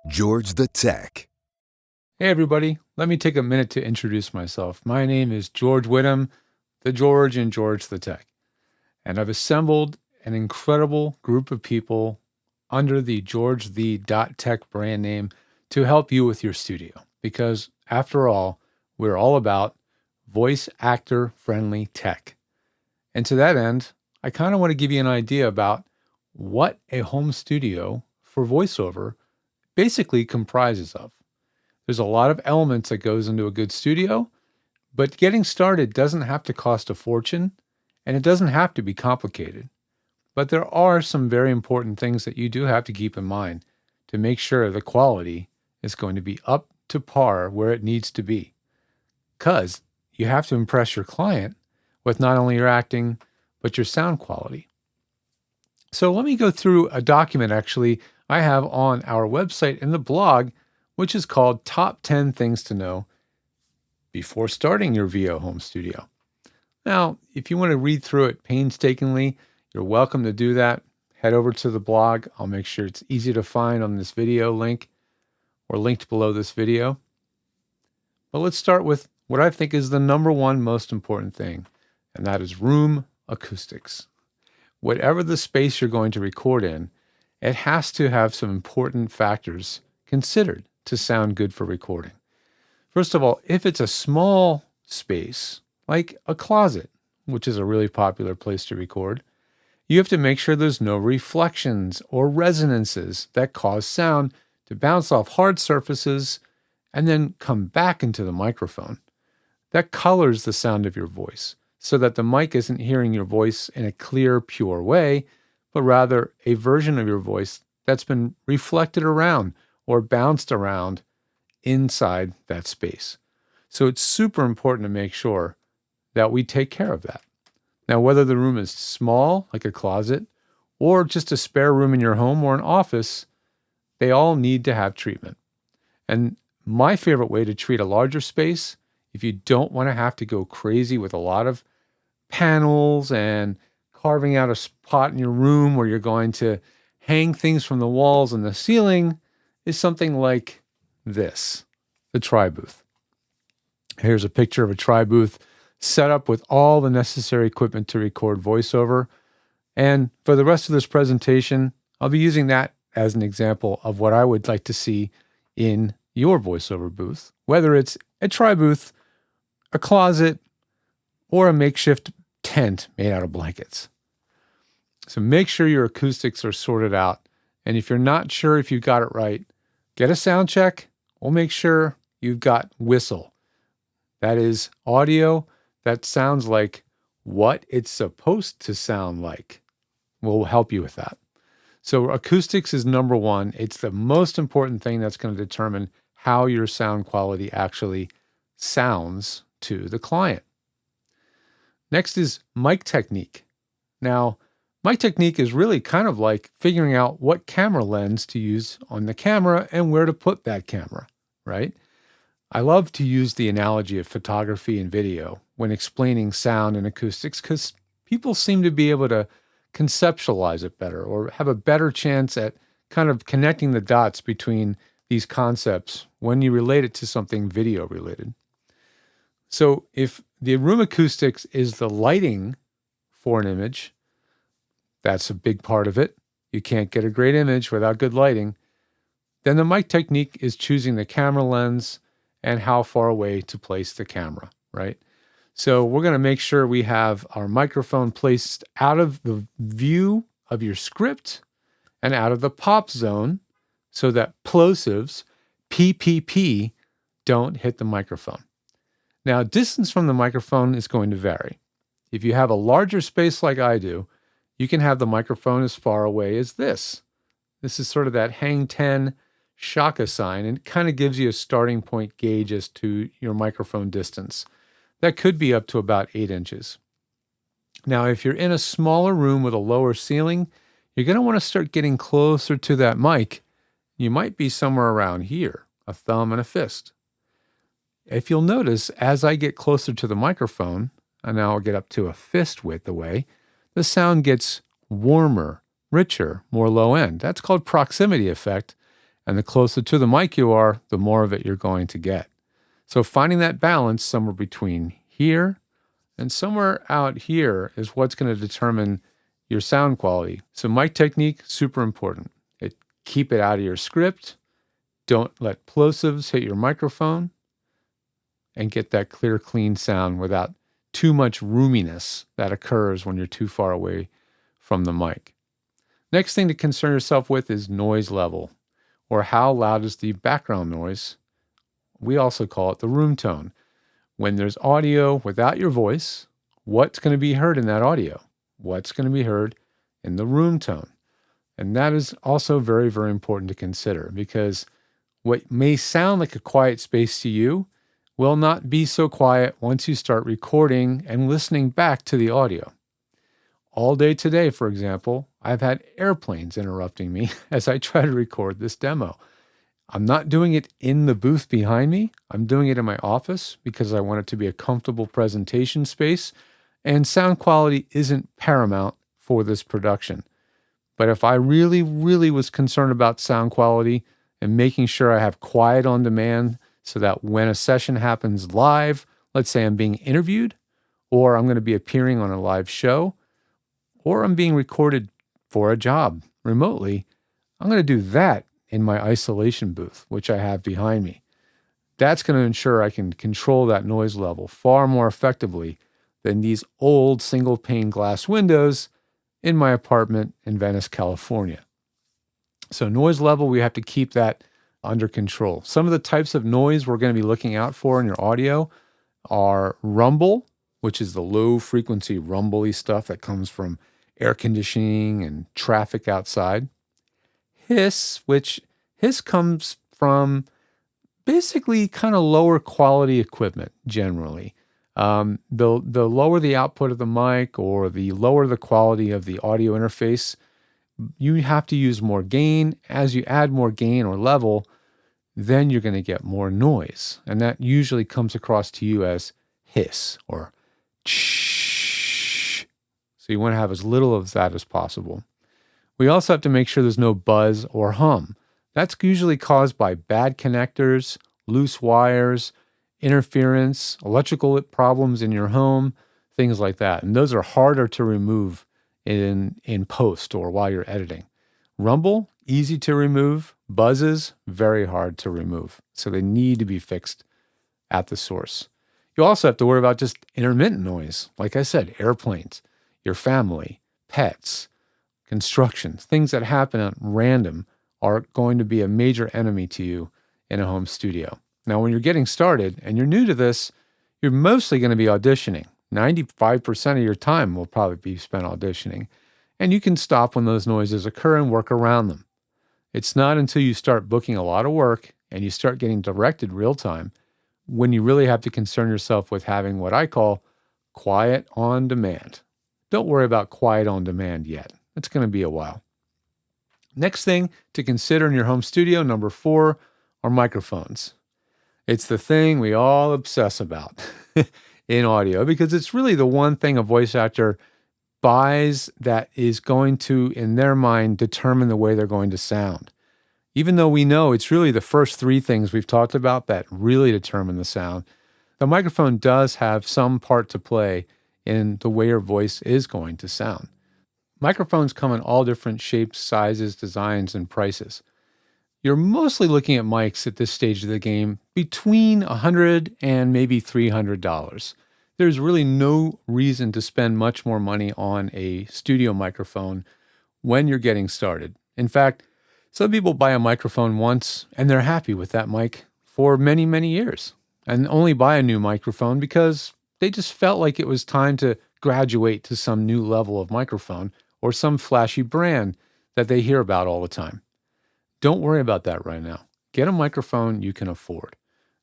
George the Tech. Hey, everybody. Let me take a minute to introduce myself. My name is George Whittam, the George in George the Tech. And I've assembled an incredible group of people under the George the Tech brand name to help you with your studio. Because after all, we're all about voice actor friendly tech. And to that end, I kind of want to give you an idea about what a home studio for voiceover basically comprises of. There's a lot of elements that goes into a good studio, but getting started doesn't have to cost a fortune and it doesn't have to be complicated. But there are some very important things that you do have to keep in mind to make sure the quality is going to be up to par where it needs to be. Because you have to impress your client with not only your acting, but your sound quality. So let me go through a document actually I have on our website in the blog, which is called Top 10 Things to Know Before Starting Your VO Home Studio. Now, if you want to read through it painstakingly, you're welcome to do that. Head over to the blog. I'll make sure it's easy to find on this video link or linked below this video. But let's start with what I think is the number one most important thing, and that is room acoustics. Whatever the space you're going to record in, it has to have some important factors considered to sound good for recording. First of all, if it's a small space, like a closet, which is a really popular place to record, you have to make sure there's no reflections or resonances that cause sound to bounce off hard surfaces and then come back into the microphone. That colors the sound of your voice so that the mic isn't hearing your voice in a clear, pure way, but rather a version of your voice that's been reflected around or bounced around inside that space. So it's super important to make sure that we take care of that. Now, whether the room is small, like a closet, or just a spare room in your home or an office, they all need to have treatment. And my favorite way to treat a larger space, if you don't want to have to go crazy with a lot of panels and carving out a spot in your room where you're going to hang things from the walls and the ceiling, is something like this, the tri-booth. Here's a picture of a tri-booth set up with all the necessary equipment to record voiceover. And for the rest of this presentation, I'll be using that as an example of what I would like to see in your voiceover booth, whether it's a tri-booth, a closet, or a makeshift tent made out of blankets. So make sure your acoustics are sorted out. And if you're not sure if you got it right, get a sound check. We'll make sure you've got whistle. That is audio that sounds like what it's supposed to sound like. We'll help you with that. So acoustics is number one. It's the most important thing that's going to determine how your sound quality actually sounds to the client. Next is mic technique. Now, mic technique is really kind of like figuring out what camera lens to use on the camera and where to put that camera, right? I love to use the analogy of photography and video when explaining sound and acoustics because people seem to be able to conceptualize it better or have a better chance at kind of connecting the dots between these concepts when you relate it to something video related. So if the room acoustics is the lighting for an image, that's a big part of it. You can't get a great image without good lighting. Then the mic technique is choosing the camera lens and how far away to place the camera, right? So we're going to make sure we have our microphone placed out of the view of your script and out of the pop zone so that plosives, PPP, don't hit the microphone. Now, distance from the microphone is going to vary. If you have a larger space like I do, you can have the microphone as far away as this. This is sort of that hang 10 Shaka sign, and it kind of gives you a starting point gauge as to your microphone distance. That could be up to about 8 inches. Now, if you're in a smaller room with a lower ceiling, you're going to want to start getting closer to that mic. You might be somewhere around here, a thumb and a fist. If you'll notice, as I get closer to the microphone, and now I'll get up to a fist width away, the sound gets warmer, richer, more low end. That's called proximity effect. And the closer to the mic you are, the more of it you're going to get. So finding that balance somewhere between here and somewhere out here is what's going to determine your sound quality. So mic technique, super important. Keep it out of your script. Don't let plosives hit your microphone, and get that clear, clean sound without too much roominess that occurs when you're too far away from the mic. Next thing to concern yourself with is noise level, or how loud is the background noise. We also call it the room tone. When there's audio without your voice, what's going to be heard in that audio? What's going to be heard in the room tone? And that is also very, very important to consider, because what may sound like a quiet space to you will not be so quiet once you start recording and listening back to the audio. All day today, for example, I've had airplanes interrupting me as I try to record this demo. I'm not doing it in the booth behind me. I'm doing it in my office because I want it to be a comfortable presentation space, and sound quality isn't paramount for this production. But if I really, really was concerned about sound quality and making sure I have quiet on demand so that when a session happens live, let's say I'm being interviewed, or I'm going to be appearing on a live show, or I'm being recorded for a job remotely, I'm going to do that in my isolation booth, which I have behind me. That's going to ensure I can control that noise level far more effectively than these old single pane glass windows in my apartment in Venice, California. So noise level, we have to keep that under control. Some of the types of noise we're going to be looking out for in your audio are rumble, which is the low frequency rumbly stuff that comes from air conditioning and traffic outside. Hiss, which comes from basically kind of lower quality equipment generally. The lower the output of the mic or the lower the quality of the audio interface, you have to use more gain. As you add more gain or level, then you're going to get more noise. And that usually comes across to you as hiss or shh. So you want to have as little of that as possible. We also have to make sure there's no buzz or hum. That's usually caused by bad connectors, loose wires, interference, electrical problems in your home, things like that. And those are harder to remove in post or while you're editing. Rumble, easy to remove. Buzzes, very hard to remove. So they need to be fixed at the source. You also have to worry about just intermittent noise. Like I said, airplanes, your family, pets, construction, things that happen at random are going to be a major enemy to you in a home studio. Now, when you're getting started and you're new to this, you're mostly going to be auditioning. 95% of your time will probably be spent auditioning. And you can stop when those noises occur and work around them. It's not until you start booking a lot of work and you start getting directed real time when you really have to concern yourself with having what I call quiet on demand. Don't worry about quiet on demand yet. It's going to be a while. Next thing to consider in your home studio, number 4, are microphones. It's the thing we all obsess about in audio because it's really the one thing a voice actor buys that is going to, in their mind, determine the way they're going to sound. Even though we know it's really the first 3 things we've talked about that really determine the sound, the microphone does have some part to play in the way your voice is going to sound. Microphones come in all different shapes, sizes, designs, and prices. You're mostly looking at mics at this stage of the game between $100 and maybe $300. There's really no reason to spend much more money on a studio microphone when you're getting started. In fact, some people buy a microphone once and they're happy with that mic for many, many years and only buy a new microphone because they just felt like it was time to graduate to some new level of microphone or some flashy brand that they hear about all the time. Don't worry about that right now. Get a microphone you can afford.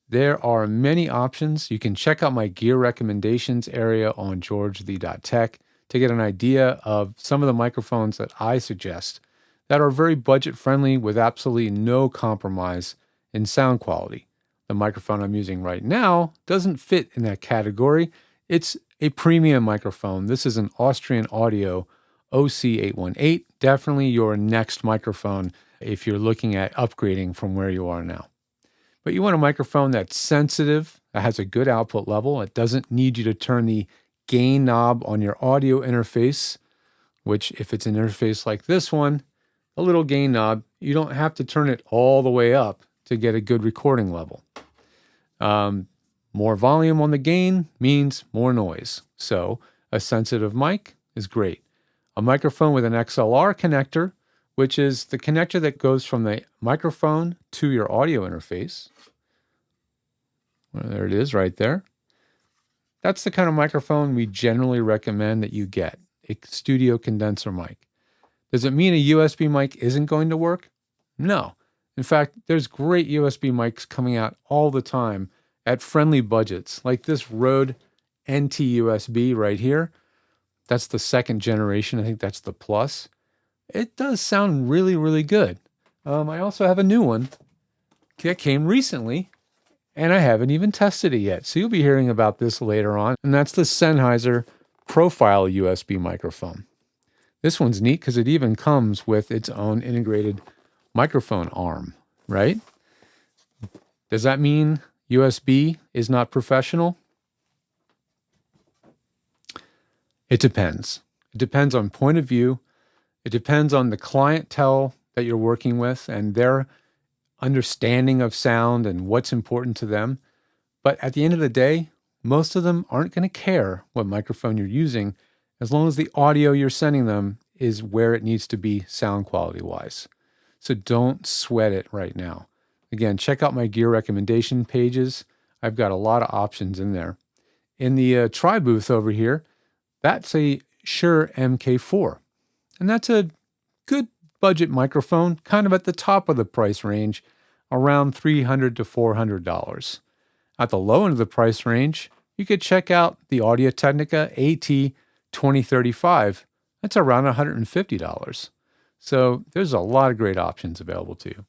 There are many options. You can check out my gear recommendations area on georgethe.tech to get an idea of some of the microphones that I suggest that are very budget friendly with absolutely no compromise in sound quality. The microphone I'm using right now doesn't fit in that category. It's a premium microphone. This is an Austrian Audio OC818, definitely your next microphone if you're looking at upgrading from where you are now. But you want a microphone that's sensitive, that has a good output level. It doesn't need you to turn the gain knob on your audio interface, which if it's an interface like this one, a little gain knob, you don't have to turn it all the way up to get a good recording level. More volume on the gain means more noise. So a sensitive mic is great. A microphone with an XLR connector, which is the connector that goes from the microphone to your audio interface. Well, there it is right there. That's the kind of microphone we generally recommend that you get, a studio condenser mic. Does it mean a USB mic isn't going to work? No. In fact, there's great USB mics coming out all the time at friendly budgets, like this Rode NT-USB right here. That's the second generation. I think that's the Plus. It does sound really, really good. I also have a new one that came recently, and I haven't even tested it yet. So you'll be hearing about this later on. And that's the Sennheiser Profile USB microphone. This one's neat because it even comes with its own integrated microphone arm, right? Does that mean USB is not professional? It depends. It depends on point of view. It depends on the clientele that you're working with and their understanding of sound and what's important to them. But at the end of the day, most of them aren't going to care what microphone you're using as long as the audio you're sending them is where it needs to be sound quality wise. So don't sweat it right now. Again, check out my gear recommendation pages. I've got a lot of options in there. In the Tri booth over here, that's a Shure MK4. And that's a good budget microphone, kind of at the top of the price range, around $300 to $400. At the low end of the price range, you could check out the Audio-Technica AT2035. That's around $150. So there's a lot of great options available to you.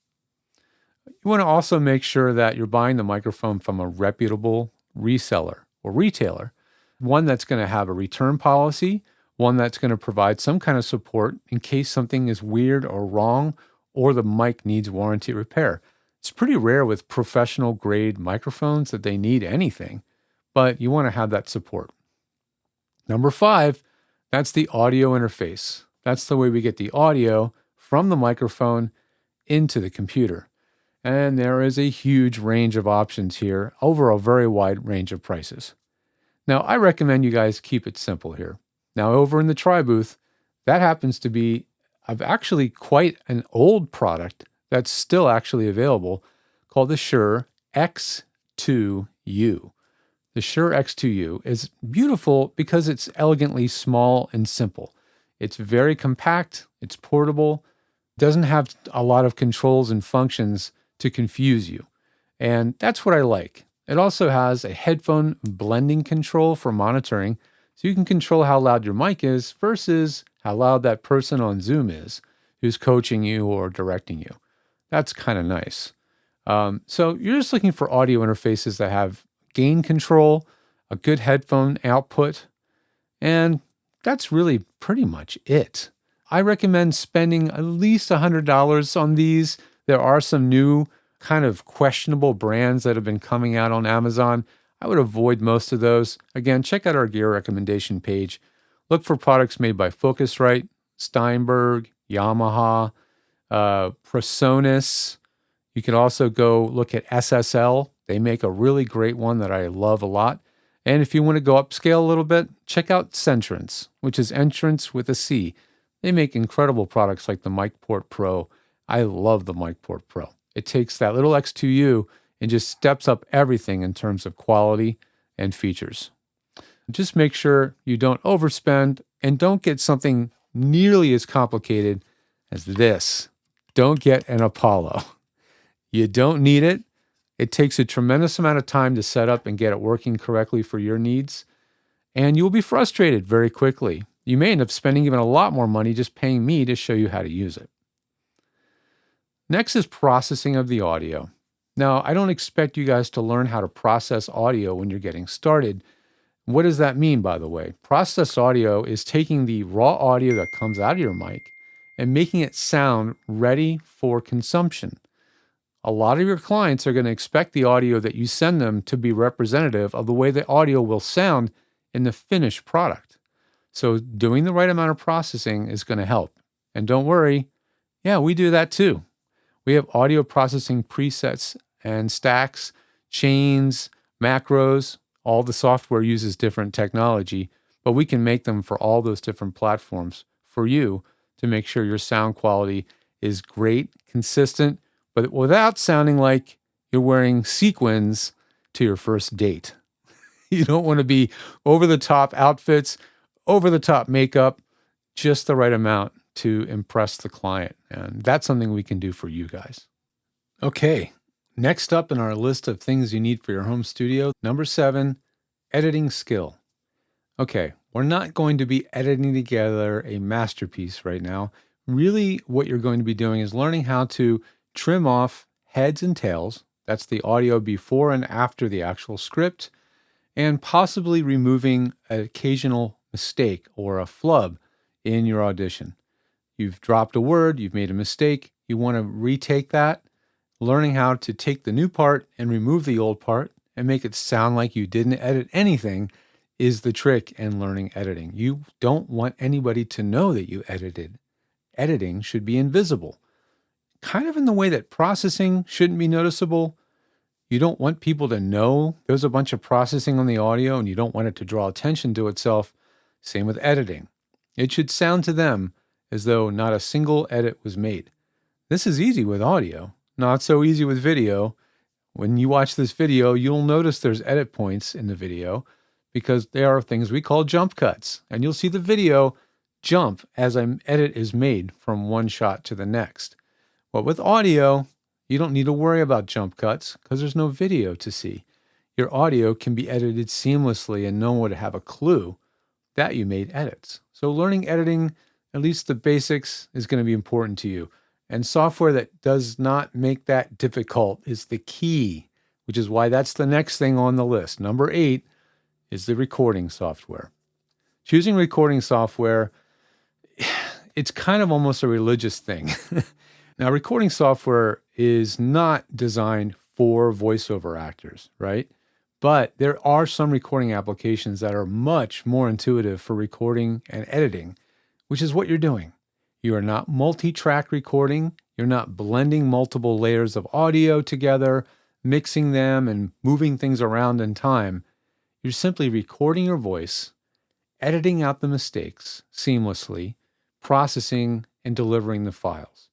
You want to also make sure that you're buying the microphone from a reputable reseller or retailer, one that's going to have a return policy, one that's going to provide some kind of support in case something is weird or wrong or the mic needs warranty repair. It's pretty rare with professional grade microphones that they need anything, but you want to have that support. Number 5, that's the audio interface. That's the way we get the audio from the microphone into the computer. And there is a huge range of options here over a very wide range of prices. Now, I recommend you guys keep it simple here. Now, over in the Tri booth, that happens to be actually quite an old product that's still actually available called the Shure X2U. The Shure X2U is beautiful because it's elegantly small and simple. It's very compact, it's portable, doesn't have a lot of controls and functions to confuse you. And that's what I like. It also has a headphone blending control for monitoring, so you can control how loud your mic is versus how loud that person on Zoom is who's coaching you or directing you. That's kind of nice. So you're just looking for audio interfaces that have gain control, a good headphone output, and that's really pretty much it. I recommend spending at least $100 on these. There are some new kind of questionable brands that have been coming out on Amazon. I would avoid most of those. Again, check out our gear recommendation page. Look for products made by Focusrite, Steinberg, Yamaha, Presonus. You can also go look at SSL. They make a really great one that I love a lot. And if you want to go upscale a little bit, check out Centrance, which is entrance with a C. They make incredible products like the MicPort Pro. I love the MicPort Pro. It takes that little X2U and just steps up everything in terms of quality and features. Just make sure you don't overspend and don't get something nearly as complicated as this. Don't get an Apollo. You don't need it. It takes a tremendous amount of time to set up and get it working correctly for your needs, and you'll be frustrated very quickly. You may end up spending even a lot more money just paying me to show you how to use it. Next is processing of the audio. Now, I don't expect you guys to learn how to process audio when you're getting started. What does that mean, by the way? Processed audio is taking the raw audio that comes out of your mic and making it sound ready for consumption. A lot of your clients are going to expect the audio that you send them to be representative of the way the audio will sound in the finished product. So doing the right amount of processing is going to help. And don't worry, yeah, we do that too. We have audio processing presets and stacks, chains, macros. All the software uses different technology, but we can make them for all those different platforms for you to make sure your sound quality is great, consistent, but without sounding like you're wearing sequins to your first date. You don't want to be over the top outfits, over the top makeup, just the right amount to impress the client. And that's something we can do for you guys. Okay, next up in our list of things you need for your home studio, number 7, editing skill. Okay, we're not going to be editing together a masterpiece right now. Really, what you're going to be doing is learning how to trim off heads and tails. That's the audio before and after the actual script, and possibly removing an occasional mistake or a flub in your audition. You've dropped a word, you've made a mistake, you want to retake that. Learning how to take the new part and remove the old part and make it sound like you didn't edit anything is the trick in learning editing. You don't want anybody to know that you edited. Editing should be invisible. Kind of in the way that processing shouldn't be noticeable. You don't want people to know there's a bunch of processing on the audio and you don't want it to draw attention to itself. Same with editing. It should sound to them as though not a single edit was made. This is easy with audio, not so easy with video. When you watch this video, you'll notice there's edit points in the video because there are things we call jump cuts, and you'll see the video jump as an edit is made from one shot to the next. But with audio, you don't need to worry about jump cuts because there's no video to see. Your audio can be edited seamlessly and no one would have a clue that you made edits. So learning editing, at least the basics, is going to be important to you. And software that does not make that difficult is the key, which is why that's the next thing on the list. Number 8 is the recording software. Choosing recording software, it's kind of almost a religious thing. Now, recording software is not designed for voiceover actors, right? But there are some recording applications that are much more intuitive for recording and editing, which is what you're doing. You are not multi-track recording. You're not blending multiple layers of audio together, mixing them and moving things around in time. You're simply recording your voice, editing out the mistakes seamlessly, processing and delivering the files.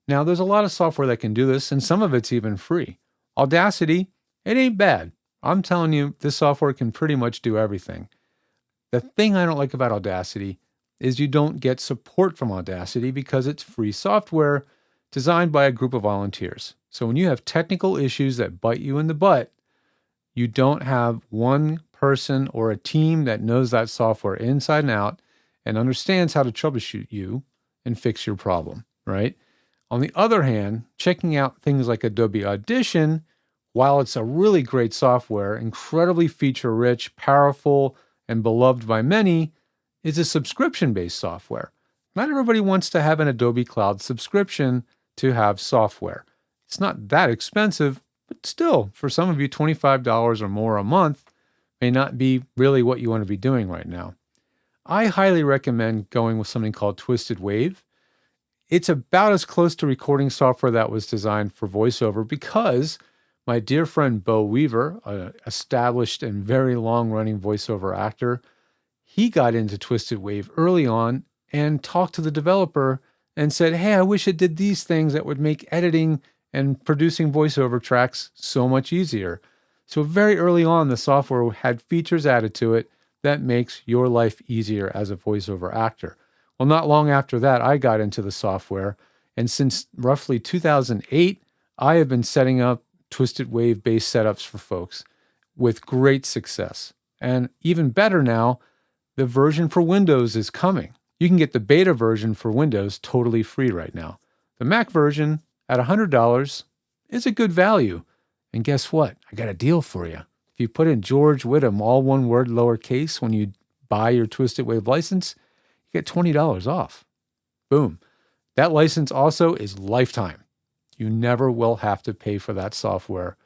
Now, there's a lot of software that can do this, and some of it's even free. Audacity, it ain't bad. I'm telling you, this software can pretty much do everything. The thing I don't like about Audacity is you don't get support from Audacity because it's free software designed by a group of volunteers. So when you have technical issues that bite you in the butt, you don't have one person or a team that knows that software inside and out and understands how to troubleshoot you and fix your problem, right? On the other hand, checking out things like Adobe Audition, while it's a really great software, incredibly feature-rich, powerful, and beloved by many, is a subscription-based software. Not everybody wants to have an Adobe Cloud subscription to have software. It's not that expensive, but still, for some of you, $25 or more a month may not be really what you want to be doing right now. I highly recommend going with something called Twisted Wave. It's about as close to recording software that was designed for voiceover because my dear friend Bo Weaver, an established and very long-running voiceover actor, he got into Twisted Wave early on and talked to the developer and said, hey, I wish it did these things that would make editing and producing voiceover tracks so much easier. So very early on, the software had features added to it that makes your life easier as a voiceover actor. Well, not long after that, I got into the software, and since roughly 2008, I have been setting up Twisted Wave-based setups for folks with great success. And even better now, the version for Windows is coming. You can get the beta version for Windows totally free right now. The Mac version at $100 is a good value. And guess what? I got a deal for you. If you put in George Whittam, all one word, lowercase, when you buy your Twisted Wave license, you get $20 off. Boom. That license also is lifetime. You never will have to pay for that software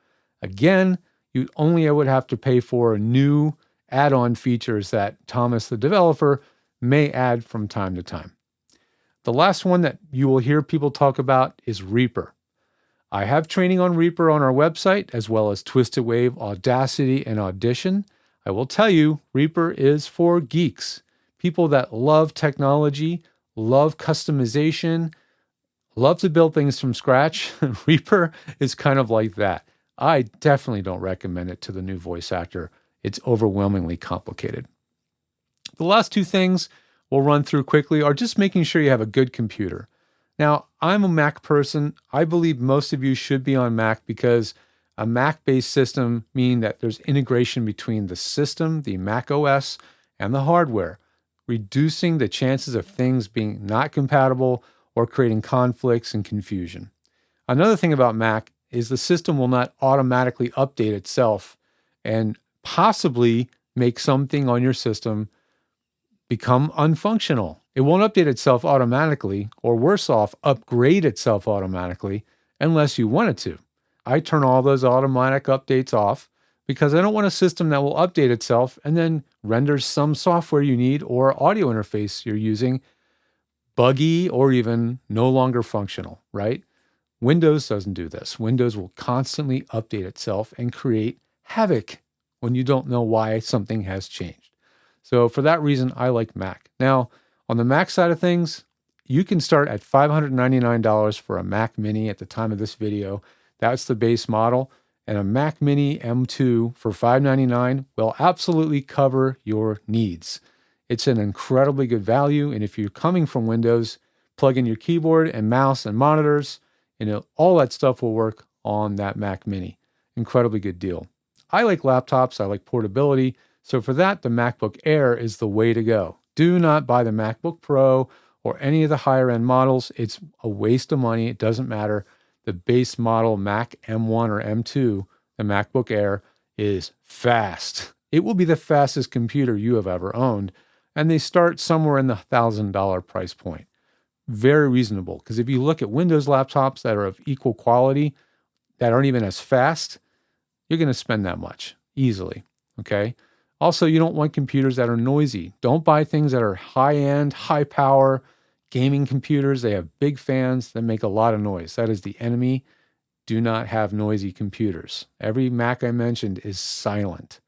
again. You only would have to pay for new add-on features that Thomas, the developer, may add from time to time. The last one that you will hear people talk about is Reaper. I have training on Reaper on our website, as well as Twisted Wave, Audacity, and Audition. I will tell you, Reaper is for geeks, people that love technology, love customization, love to build things from scratch. Reaper is kind of like that. I definitely don't recommend it to the new voice actor. It's overwhelmingly complicated. The last two things we'll run through quickly are just making sure you have a good computer. Now, I'm a Mac person. I believe most of you should be on Mac because a Mac-based system means that there's integration between the system, the Mac OS, and the hardware, reducing the chances of things being not compatible or creating conflicts and confusion. Another thing about Mac is the system will not automatically update itself and possibly make something on your system become unfunctional. It won't update itself automatically, or worse off, upgrade itself automatically unless you want it to. I turn all those automatic updates off because I don't want a system that will update itself and then renders some software you need or audio interface you're using buggy or even no longer functional, right? Windows doesn't do this. Windows will constantly update itself and create havoc when you don't know why something has changed. So for that reason, I like Mac. Now, on the Mac side of things, you can start at $599 for a Mac Mini at the time of this video. That's the base model. And a Mac Mini M2 for $599 will absolutely cover your needs. It's an incredibly good value. And if you're coming from Windows, plug in your keyboard and mouse and monitors, all that stuff will work on that Mac Mini. Incredibly good deal. I like laptops. I like portability. So for that, the MacBook Air is the way to go. Do not buy the MacBook Pro or any of the higher end models. It's a waste of money. It doesn't matter. The base model Mac M1 or M2, the MacBook Air, is fast. It will be the fastest computer you have ever owned. And they start somewhere in the $1,000 price point. Very reasonable. Because if you look at Windows laptops that are of equal quality, that aren't even as fast, you're going to spend that much easily. Okay. Also, you don't want computers that are noisy. Don't buy things that are high-end, high-power gaming computers. They have big fans that make a lot of noise. That is the enemy. Do not have noisy computers. Every Mac I mentioned is silent.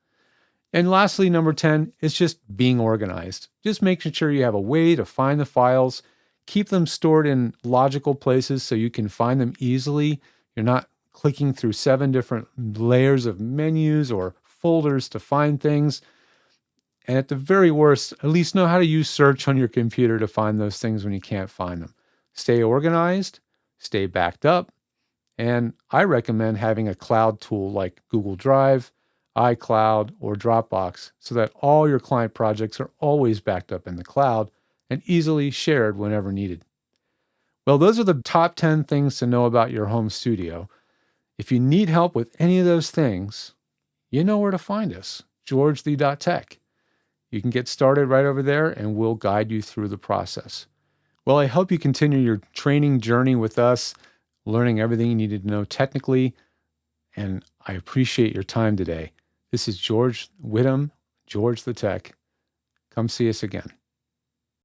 And lastly, number 10 is just being organized. Just making sure you have a way to find the files, keep them stored in logical places so you can find them easily. You're not clicking through 7 different layers of menus or folders to find things. And at the very worst, at least know how to use search on your computer to find those things when you can't find them. Stay organized, stay backed up, and I recommend having a cloud tool like Google Drive, iCloud, or Dropbox so that all your client projects are always backed up in the cloud and easily shared whenever needed. Well, those are the top 10 things to know about your home studio. If you need help with any of those things, you know where to find us, georgethee.tech. You can get started right over there and we'll guide you through the process. Well, I hope you continue your training journey with us, learning everything you needed to know technically, and I appreciate your time today. This is George Whittam, George the Tech. Come see us again.